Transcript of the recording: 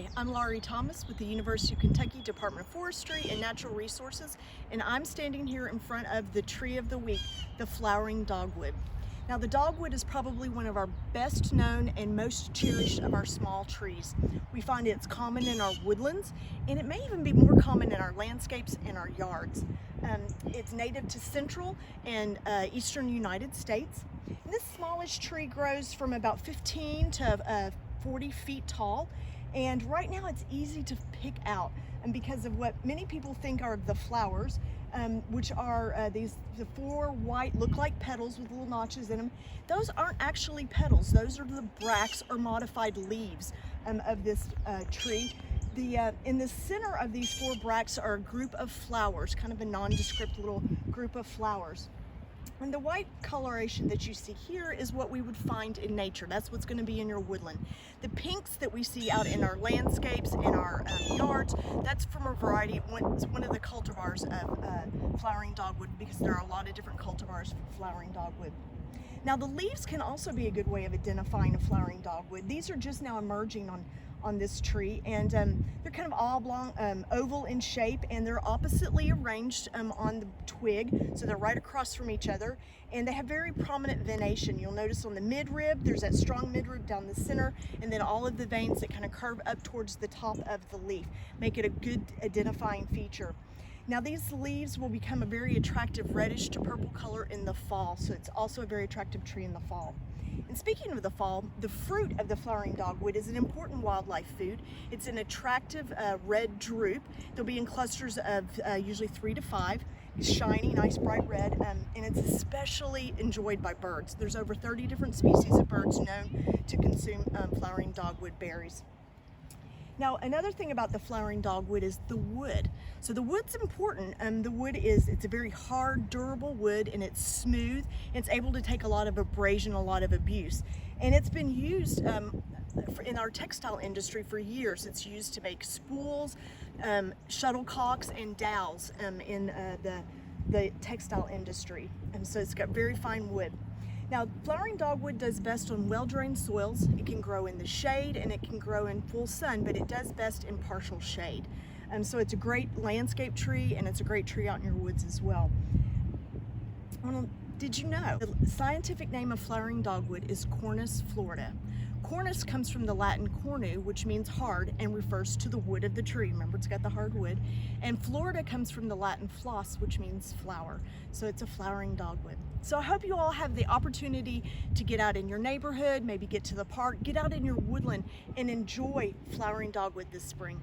Hi, I'm Laurie Thomas with the University of Kentucky Department of Forestry and Natural Resources, and I'm standing here in front of the tree of the week, the flowering dogwood. Now, the dogwood is probably one of our best known and most cherished of our small trees. We find it's common in our woodlands, and it may even be more common in our landscapes and our yards. It's native to central and eastern United States. And this smallish tree grows from about 15 to 40 feet tall. And right now it's easy to pick out, and because of what many people think are the flowers, which are the four white, look like petals with little notches in them. Those aren't actually petals. Those are the bracts or modified leaves of this tree. In the center of these four bracts are a group of flowers, kind of a nondescript little group of flowers. And the white coloration that you see here is what we would find in nature. That's what's going to be in your woodland. The pinks that we see out in our landscapes, in our yards, that's from a variety. It's one of the cultivars of flowering dogwood, because there are a lot of different cultivars for flowering dogwood. Now, the leaves can also be a good way of identifying a flowering dogwood. These are just now emerging on this tree, and they're kind of oblong, oval in shape, and they're oppositely arranged on the twig, so they're right across from each other, and they have very prominent venation. You'll notice on the midrib, there's that strong midrib down the center, and then all of the veins that kind of curve up towards the top of the leaf make it a good identifying feature. Now, these leaves will become a very attractive reddish to purple color in the fall, so it's also a very attractive tree in the fall. And speaking of the fall, the fruit of the flowering dogwood is an important wildlife food. It's an attractive red drupe. They'll be in clusters of usually 3 to 5. It's shiny, nice bright red, and it's especially enjoyed by birds. There's over 30 different species of birds known to consume flowering dogwood berries. Now, another thing about the flowering dogwood is the wood. So the wood's important. The wood it's a very hard, durable wood, and it's smooth. It's able to take a lot of abrasion, a lot of abuse. And it's been used in our textile industry for years. It's used to make spools, shuttlecocks, and dowels in the textile industry. And so it's got very fine wood. Now, flowering dogwood does best on well-drained soils. It can grow in the shade and it can grow in full sun, but it does best in partial shade. So it's a great landscape tree, and it's a great tree out in your woods as well. Did you know the scientific name of flowering dogwood is Cornus florida? Cornus comes from the Latin cornu, which means hard and refers to the wood of the tree. Remember, it's got the hard wood. And florida comes from the Latin flos, which means flower. So it's a flowering dogwood. So I hope you all have the opportunity to get out in your neighborhood, maybe get to the park, get out in your woodland and enjoy flowering dogwood this spring.